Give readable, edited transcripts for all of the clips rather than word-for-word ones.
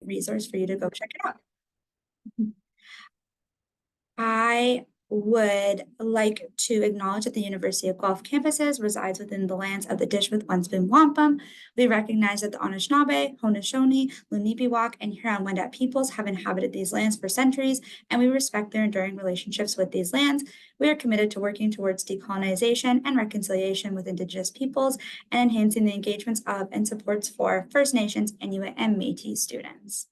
resource for you to go check it out. I would like to acknowledge that the University of Guelph campuses resides within the lands of the Dish with One Spoon Wampum. We recognize that the Anishinaabe, Haudenosaunee, Lunipiwak, and Huron-Wendat peoples have inhabited these lands for centuries, and we respect their enduring relationships with these lands. We are committed to working towards decolonization and reconciliation with Indigenous peoples and enhancing the engagements of and supports for First Nations, Inuit, and Métis students.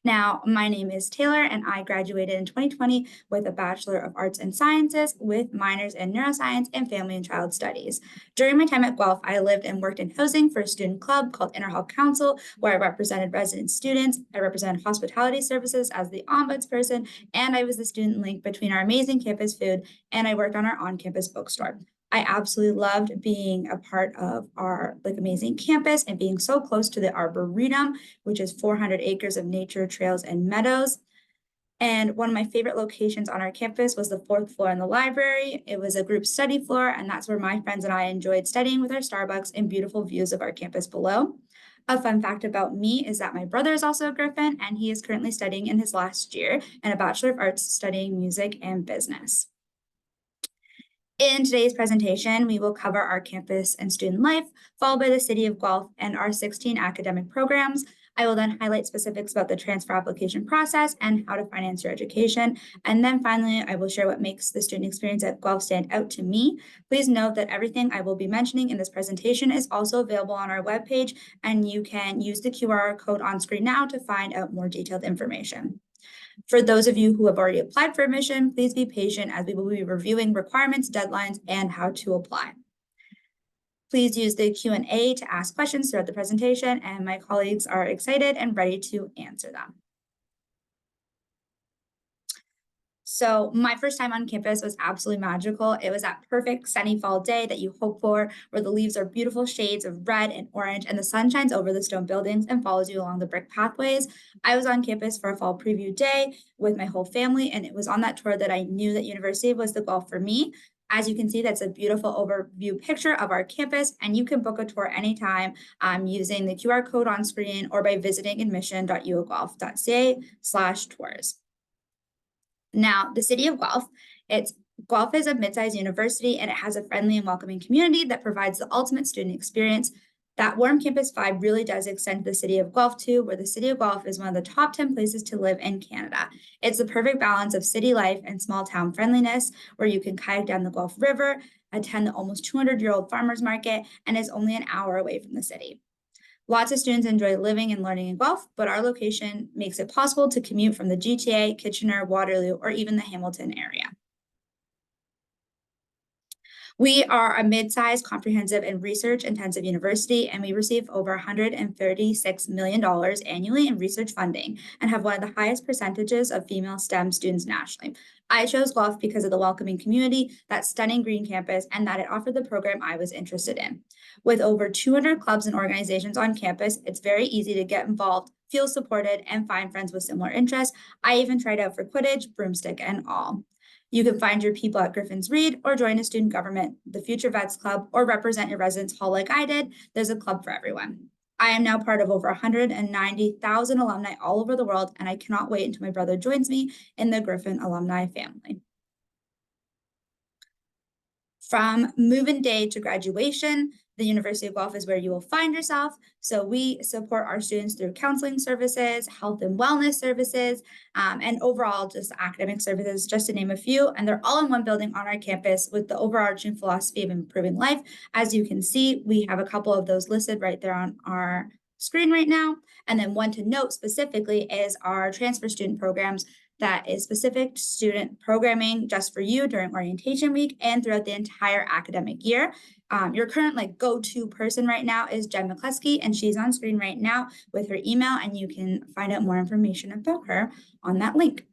Now, my name is Taylor, and I graduated in 2020 with a Bachelor of Arts and Sciences with minors in Neuroscience and Family and Child Studies. During my time at Guelph, I lived and worked in housing for a student club called Interhall Council, where I represented resident students. I represented hospitality services as the ombudsperson, and I was the student link between our amazing campus food, and I worked on our on-campus bookstore. I absolutely loved being a part of our amazing campus and being so close to the Arboretum, which is 400 acres of nature, trails, and meadows. And one of my favorite locations on our campus was the 4th floor in the library. It was a group study floor, and that's where my friends and I enjoyed studying with our Starbucks and beautiful views of our campus below. A fun fact about me is that my brother is also a Griffin, and he is currently studying in his last year and a Bachelor of Arts studying music and business. In today's presentation, we will cover our campus and student life, followed by the City of Guelph and our 16 academic programs. I will then highlight specifics about the transfer application process and how to finance your education. And then finally, I will share what makes the student experience at Guelph stand out to me. Please note that everything I will be mentioning in this presentation is also available on our webpage, and you can use the QR code on screen now to find out more detailed information. For those of you who have already applied for admission, please be patient as we will be reviewing requirements, deadlines, and how to apply. Please use the Q&A to ask questions throughout the presentation, and my colleagues are excited and ready to answer them. So my first time on campus was absolutely magical. It was that perfect sunny fall day that you hope for, where the leaves are beautiful shades of red and orange, and the sun shines over the stone buildings and follows you along the brick pathways. I was on campus for a fall preview day with my whole family, and it was on that tour that I knew that university was the goal for me. As you can see, that's a beautiful overview picture of our campus, and you can book a tour anytime using the QR code on screen or by visiting admission.uoguelph.ca/tours. Now, the City of Guelph, Guelph is a mid-sized university, and it has a friendly and welcoming community that provides the ultimate student experience. That warm campus vibe really does extend to the City of Guelph too, where the City of Guelph is one of the top 10 places to live in Canada. It's the perfect balance of city life and small town friendliness, where you can kayak down the Guelph River, attend the almost 200-year-old farmers market, and is only an hour away from the city. Lots of students enjoy living and learning in Guelph, but our location makes it possible to commute from the GTA, Kitchener, Waterloo, or even the Hamilton area. We are a mid-sized, comprehensive, and research-intensive university, and we receive over $136 million annually in research funding and have one of the highest percentages of female STEM students nationally. I chose Guelph because of the welcoming community, that stunning green campus, and that it offered the program I was interested in. With over 200 clubs and organizations on campus, it's very easy to get involved, feel supported, and find friends with similar interests. I even tried out for Quidditch, broomstick, and all. You can find your people at Griffin's Read or join a student government, the Future Vets Club, or represent your residence hall like I did. There's a club for everyone. I am now part of over 190,000 alumni all over the world, and I cannot wait until my brother joins me in the Griffin alumni family. From move-in day to graduation, the University of Guelph is where you will find yourself. So we support our students through counseling services, health and wellness services, and overall just academic services, just to name a few. And they're all in one building on our campus with the overarching philosophy of improving life. As you can see, we have a couple of those listed right there on our screen right now. And then one to note specifically is our transfer student programs. That is specific student programming just for you during orientation week and throughout the entire academic year. Your current go-to person right now is Jen McCluskey, and she's on screen right now with her email, and you can find out more information about her on that link.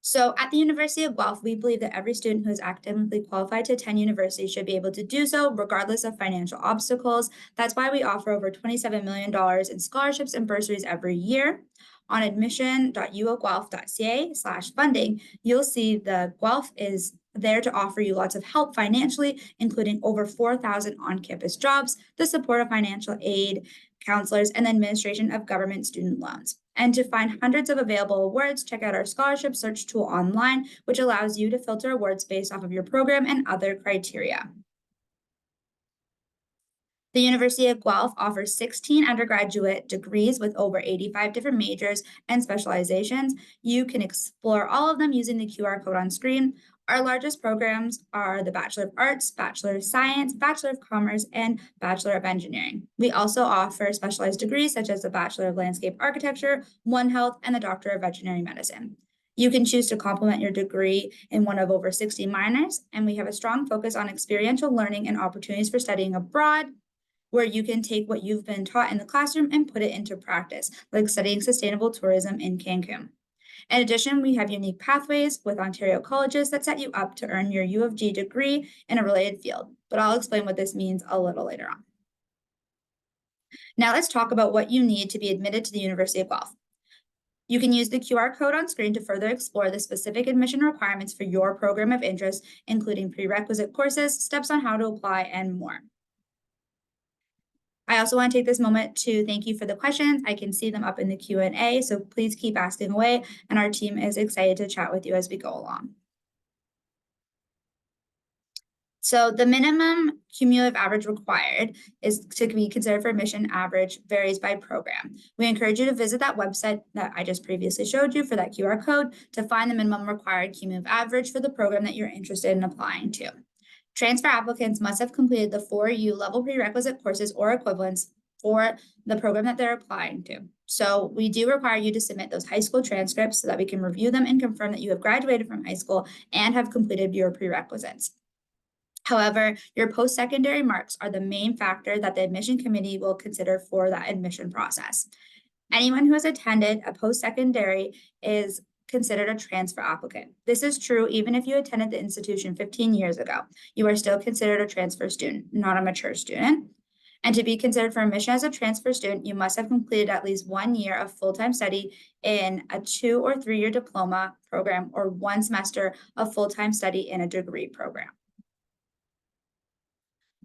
So at the University of Guelph, we believe that every student who is academically qualified to attend university should be able to do so regardless of financial obstacles. That's why we offer over $27 million in scholarships and bursaries every year. On admission.uoguelph.ca/funding, you'll see the Guelph is there to offer you lots of help financially, including over 4,000 on-campus jobs, the support of financial aid, counselors, and the administration of government student loans. And to find hundreds of available awards, check out our scholarship search tool online, which allows you to filter awards based off of your program and other criteria. The University of Guelph offers 16 undergraduate degrees with over 85 different majors and specializations. You can explore all of them using the QR code on screen. Our largest programs are the Bachelor of Arts, Bachelor of Science, Bachelor of Commerce, and Bachelor of Engineering. We also offer specialized degrees such as the Bachelor of Landscape Architecture, One Health, and the Doctor of Veterinary Medicine. You can choose to complement your degree in one of over 60 minors, and we have a strong focus on experiential learning and opportunities for studying abroad, where you can take what you've been taught in the classroom and put it into practice, like studying sustainable tourism in Cancun. In addition, we have unique pathways with Ontario colleges that set you up to earn your U of G degree in a related field, but I'll explain what this means a little later on. Now let's talk about what you need to be admitted to the University of Guelph. You can use the QR code on screen to further explore the specific admission requirements for your program of interest, including prerequisite courses, steps on how to apply, and more. I also want to take this moment to thank you for the questions. I can see them up in the Q&A, so please keep asking away, and our team is excited to chat with you as we go along. So the minimum cumulative average required is to be considered for admission average varies by program. We encourage you to visit that website that I just previously showed you for that QR code to find the minimum required cumulative average for the program that you're interested in applying to. Transfer applicants must have completed the 4U level prerequisite courses or equivalents for the program that they're applying to. So we do require you to submit those high school transcripts so that we can review them and confirm that you have graduated from high school and have completed your prerequisites. However, your post-secondary marks are the main factor that the admission committee will consider for that admission process. Anyone who has attended a post-secondary is considered a transfer applicant. This is true even if you attended the institution 15 years ago. You are still considered a transfer student, not a mature student. And to be considered for admission as a transfer student, you must have completed at least 1 year of full-time study in a 2 or 3 year diploma program or 1 semester of full-time study in a degree program.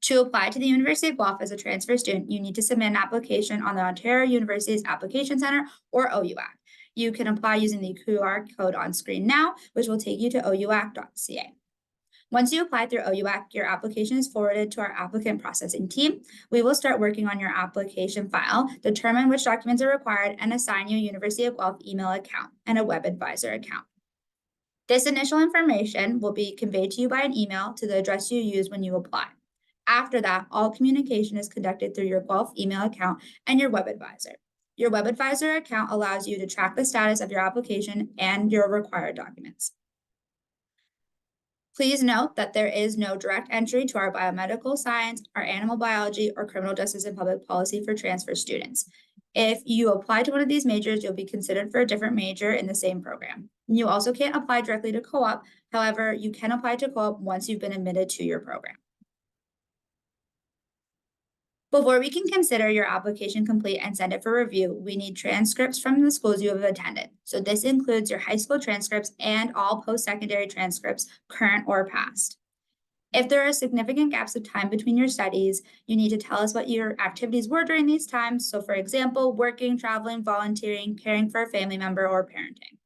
To apply to the University of Guelph as a transfer student, you need to submit an application on the Ontario University's Application Center or OUAC. You can apply using the QR code on screen now, which will take you to ouac.ca. Once you apply through OUAC, your application is forwarded to our applicant processing team. We will start working on your application file, determine which documents are required, and assign you a University of Guelph email account and a web advisor account. This initial information will be conveyed to you by an email to the address you use when you apply. After that, all communication is conducted through your Guelph email account and your web advisor. Your web advisor account allows you to track the status of your application and your required documents. Please note that there is no direct entry to our biomedical science, our animal biology, or criminal justice and public policy for transfer students. If you apply to one of these majors, you'll be considered for a different major in the same program. You also can't apply directly to co-op. However, you can apply to co-op once you've been admitted to your program. Before we can consider your application complete and send it for review, we need transcripts from the schools you have attended. So this includes your high school transcripts and all post-secondary transcripts, current or past. If there are significant gaps of time between your studies, you need to tell us what your activities were during these times. So for example, working, traveling, volunteering, caring for a family member, or parenting.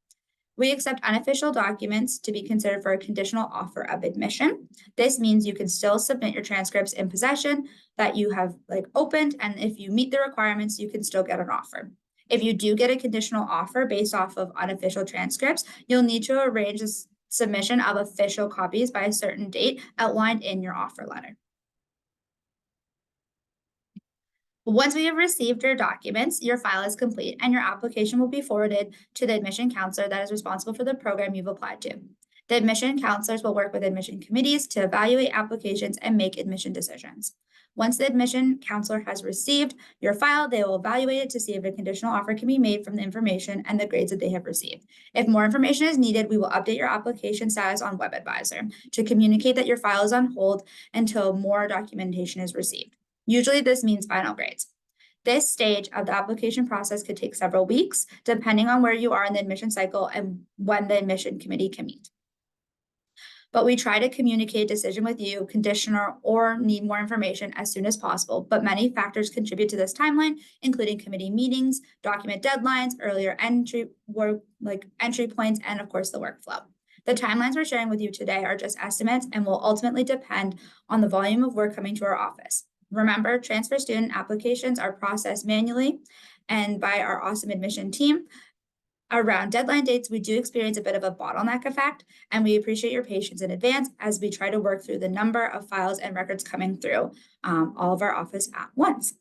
We accept unofficial documents to be considered for a conditional offer of admission. This means you can still submit your transcripts in possession that you have opened, and if you meet the requirements, you can still get an offer. If you do get a conditional offer based off of unofficial transcripts, you'll need to arrange a submission of official copies by a certain date outlined in your offer letter. Once we have received your documents, your file is complete and your application will be forwarded to the admission counselor that is responsible for the program you've applied to. The admission counselors will work with admission committees to evaluate applications and make admission decisions. Once the admission counselor has received your file, they will evaluate it to see if a conditional offer can be made from the information and the grades that they have received. If more information is needed, we will update your application status on WebAdvisor to communicate that your file is on hold until more documentation is received. Usually this means final grades. This stage of the application process could take several weeks, depending on where you are in the admission cycle and when the admission committee can meet. but we try to communicate a decision with you, conditional or need more information as soon as possible. But many factors contribute to this timeline, including committee meetings, document deadlines, earlier entry work, like entry points, and of course the workflow. The timelines we're sharing with you today are just estimates and will ultimately depend on the volume of work coming to our office. Remember, transfer student applications are processed manually and by our awesome admission team. Around deadline dates, we do experience a bit of a bottleneck effect, and we appreciate your patience in advance as we try to work through the number of files and records coming through all of our office at once.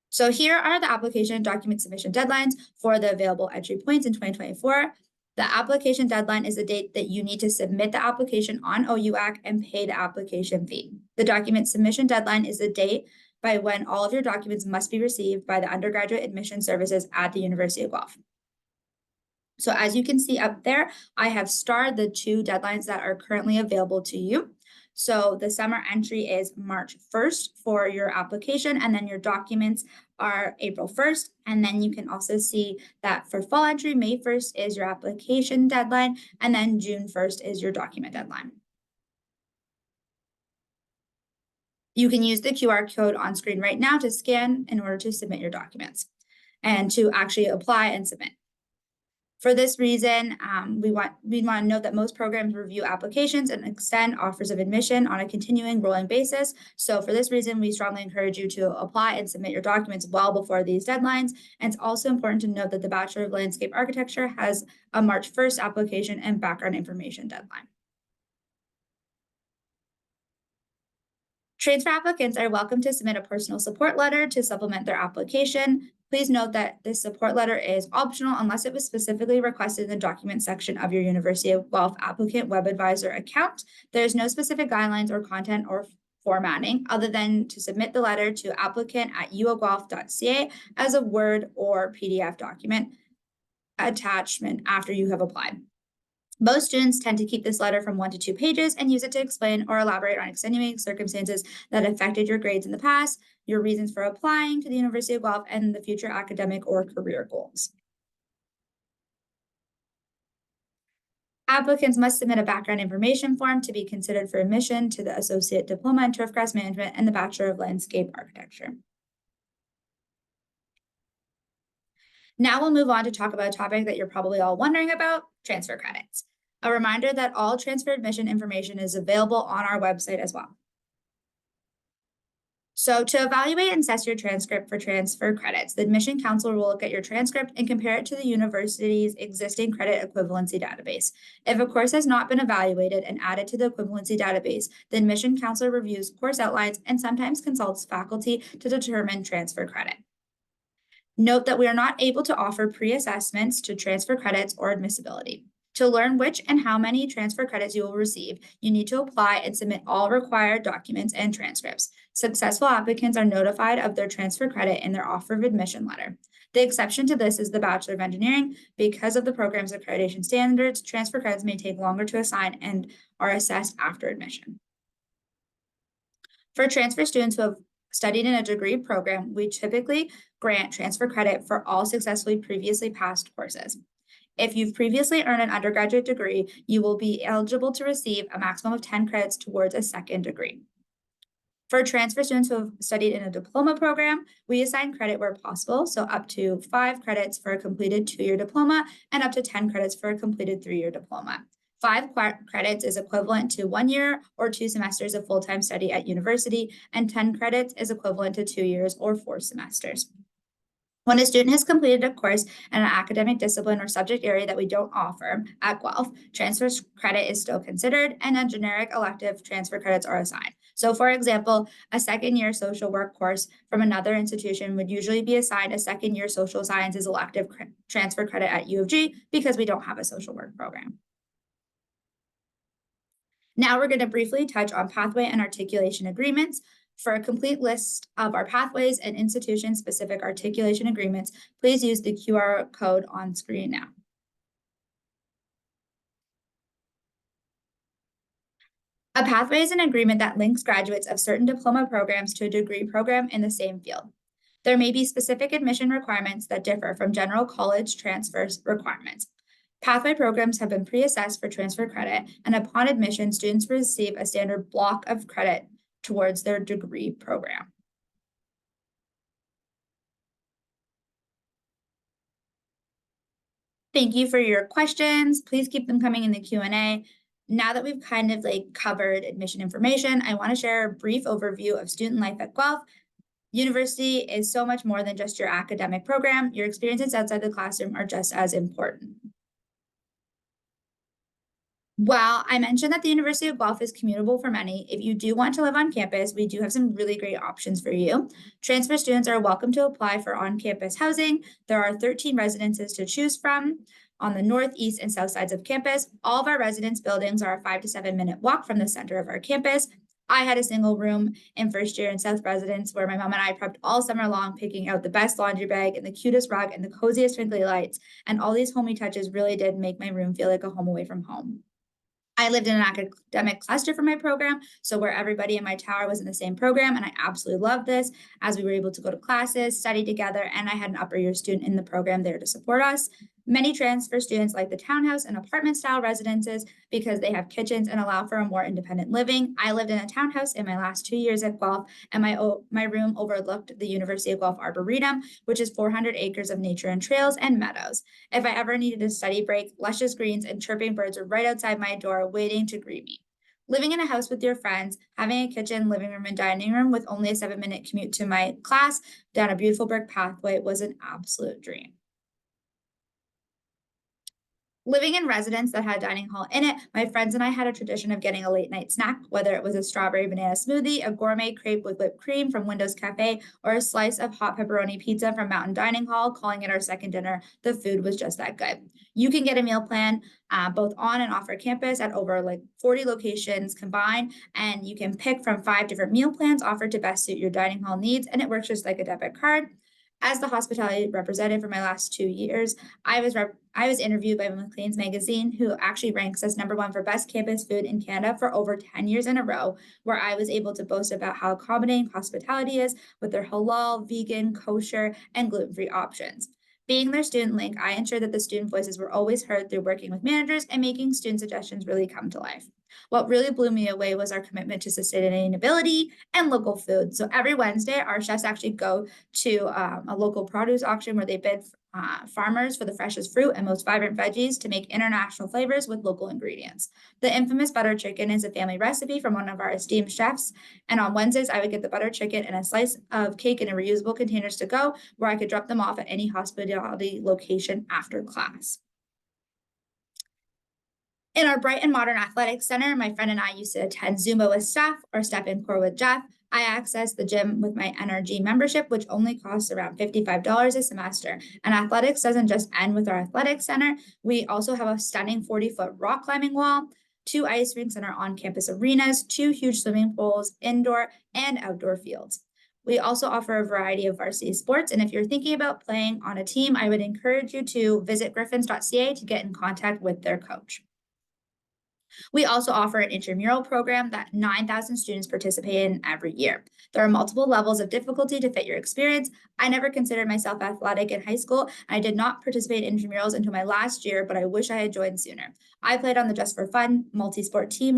So here are the application document submission deadlines for the available entry points in 2024. The application deadline is the date that you need to submit the application on OUAC and pay the application fee. The document submission deadline is the date by when all of your documents must be received by the undergraduate admission services at the University of Guelph. So as you can see up there, I have starred the 2 deadlines that are currently available to you. So the summer entry is March 1st for your application, and then your documents are April 1st. And then you can also see that for fall entry, May 1st is your application deadline, and then June 1st is your document deadline. You can use the QR code on screen right now to scan in order to submit your documents and to actually apply and submit. For this reason, we want to note that most programs review applications and extend offers of admission on a continuing rolling basis. So for this reason, we strongly encourage you to apply and submit your documents well before these deadlines. And it's also important to note that the Bachelor of Landscape Architecture has a March 1st application and background information deadline. Transfer applicants are welcome to submit a personal support letter to supplement their application. Please note that this support letter is optional unless it was specifically requested in the document section of your University of Guelph applicant web advisor account. There's no specific guidelines or content or formatting other than to submit the letter to applicant@uoguelph.ca as a Word or PDF document attachment after you have applied. Most students tend to keep this letter from 1 to 2 pages and use it to explain or elaborate on extenuating circumstances that affected your grades in the past, your reasons for applying to the University of Guelph, and the future academic or career goals. Applicants must submit a background information form to be considered for admission to the Associate Diploma in Turfgrass Management and the Bachelor of Landscape Architecture. Now we'll move on to talk about a topic that you're probably all wondering about, transfer credits. A reminder that all transfer admission information is available on our website as well. So to evaluate and assess your transcript for transfer credits, the admission counselor will look at your transcript and compare it to the university's existing credit equivalency database. If a course has not been evaluated and added to the equivalency database, the admission counselor reviews course outlines and sometimes consults faculty to determine transfer credit. Note that we are not able to offer pre-assessments to transfer credits or admissibility. To learn which and how many transfer credits you will receive, you need to apply and submit all required documents and transcripts. Successful applicants are notified of their transfer credit in their offer of admission letter. The exception to this is the Bachelor of Engineering. Because of the program's accreditation standards, transfer credits may take longer to assign and are assessed after admission. For transfer students who have studied in a degree program, we typically grant transfer credit for all successfully previously passed courses. If you've previously earned an undergraduate degree, you will be eligible to receive a maximum of 10 credits towards a second degree. For transfer students who have studied in a diploma program, we assign credit where possible, so up to 5 credits for a completed 2-year diploma and up to 10 credits for a completed 3-year diploma. 5 credits is equivalent to 1 year or 2 semesters of full-time study at university, and 10 credits is equivalent to 2 years or 4 semesters. When a student has completed a course in an academic discipline or subject area that we don't offer at Guelph, transfer credit is still considered and a generic elective transfer credits are assigned. So for example, a second-year social work course from another institution would usually be assigned a second-year social sciences elective transfer credit at U of G because we don't have a social work program. Now we're going to briefly touch on pathway and articulation agreements. For a complete list of our pathways and institution-specific articulation agreements, please use the QR code on screen now. A pathway is an agreement that links graduates of certain diploma programs to a degree program in the same field. There may be specific admission requirements that differ from general college transfer requirements. Pathway programs have been pre-assessed for transfer credit, and upon admission, students receive a standard block of credit towards their degree program. Thank you for your questions. Please keep them coming in the Q&A. Now that we've kind of covered admission information, I want to share a brief overview of student life at Guelph. University is so much more than just your academic program. Your experiences outside the classroom are just as important. Well, I mentioned that the University of Guelph is commutable for many. If you do want to live on campus, we do have some really great options for you. Transfer students are welcome to apply for on-campus housing. There are 13 residences to choose from on the north, east, and south sides of campus. All of our residence buildings are a 5 to 7 minute walk from the center of our campus. I had a single room in first year in South Residence where my mom and I prepped all summer long, picking out the best laundry bag and the cutest rug and the coziest twinkly lights. And all these homey touches really did make my room feel like a home away from home. I lived in an academic cluster for my program, so where everybody in my tower was in the same program, and I absolutely loved this, as we were able to go to classes, study together, and I had an upper year student in the program there to support us. Many transfer students like the townhouse and apartment style residences because they have kitchens and allow for a more independent living. I lived in a townhouse in my last 2 years at Guelph, and my room overlooked the University of Guelph Arboretum, which is 400 acres of nature and trails and meadows. If I ever needed a study break, luscious greens and chirping birds were right outside my door waiting to greet me. Living in a house with your friends, having a kitchen, living room, and dining room with only a 7-minute commute to my class down a beautiful brick pathway was an absolute dream. Living in residence that had a dining hall in it, my friends and I had a tradition of getting a late night snack, whether it was a strawberry banana smoothie, a gourmet crepe with whipped cream from Windows Cafe, or a slice of hot pepperoni pizza from Mountain Dining Hall, calling it our second dinner. The food was just that good. You can get a meal plan both on and off our campus at over 40 locations combined, and you can pick from 5 different meal plans offered to best suit your dining hall needs, and it works just like a debit card. As the hospitality representative for my last 2 years, I was interviewed by Maclean's magazine, who actually ranks us #1 for best campus food in Canada for over 10 years in a row, where I was able to boast about how accommodating hospitality is with their halal, vegan, kosher, and gluten-free options. Being their student link, I ensured that the student voices were always heard through working with managers and making student suggestions really come to life. What really blew me away was our commitment to sustainability and local food. So every Wednesday, our chefs actually go to a local produce auction where they bid farmers for the freshest fruit and most vibrant veggies to make international flavors with local ingredients. The infamous butter chicken is a family recipe from one of our esteemed chefs. And on Wednesdays, I would get the butter chicken and a slice of cake in a reusable containers to go, where I could drop them off at any hospitality location after class. In our bright and modern athletics center, my friend and I used to attend Zumba with Steph or Step and Core with Jeff. I access the gym with my NRG membership, which only costs around $55 a semester. And athletics doesn't just end with our athletics center. We also have a stunning 40-foot rock climbing wall, 2 ice rinks in our on-campus arenas, 2 huge swimming pools, indoor and outdoor fields. We also offer a variety of varsity sports, and if you're thinking about playing on a team, I would encourage you to visit griffins.ca to get in contact with their coach. We also offer an intramural program that 9,000 students participate in every year. There are multiple levels of difficulty to fit your experience. I never considered myself athletic in high school. I did not participate in intramurals until my last year, but I wish I had joined sooner. I played on the Just for Fun multi-sport team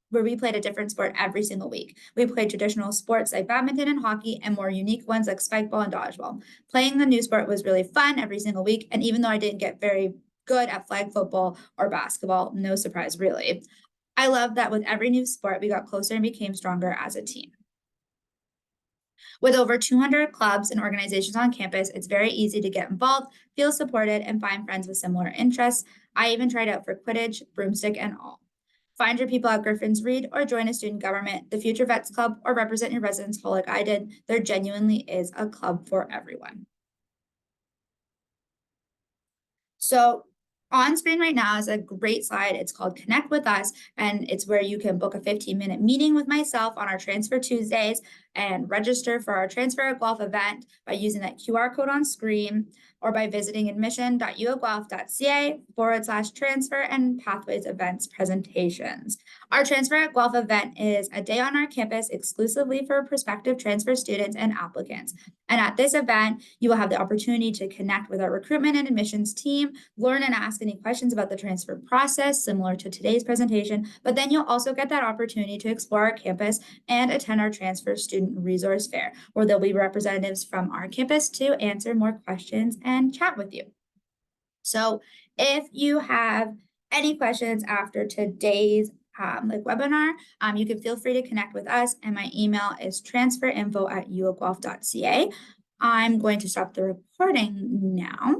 where we played a different sport every single week. We played traditional sports like badminton and hockey, and more unique ones like spikeball and dodgeball. Playing the new sport was really fun every single week, and even though I didn't get very good at flag football or basketball, no surprise really, I love that with every new sport, we got closer and became stronger as a team. With over 200 clubs and organizations on campus, it's very easy to get involved, feel supported, and find friends with similar interests. I even tried out for Quidditch, broomstick, and all. Find your people at Griffin's Read or join a student government, the Future Vets Club, or represent your residence hall like I did. There genuinely is a club for everyone. So on screen right now is a great slide. It's called Connect with Us, and it's where you can book a 15-minute meeting with myself on our Transfer Tuesdays. and register for our Transfer at Guelph event by using that QR code on screen or by visiting admission.uofguelph.ca/transfer and pathways events presentations. Our Transfer at Guelph event is a day on our campus exclusively for prospective transfer students and applicants. And at this event, you will have the opportunity to connect with our recruitment and admissions team, learn and ask any questions about the transfer process, similar to today's presentation, but then you'll also get that opportunity to explore our campus and attend our transfer student resource fair, where there'll be representatives from our campus to answer more questions and chat with you. So if you have any questions after today's webinar, you can feel free to connect with us, and my email is transferinfo@uofguelph.ca. I'm going to stop the recording now.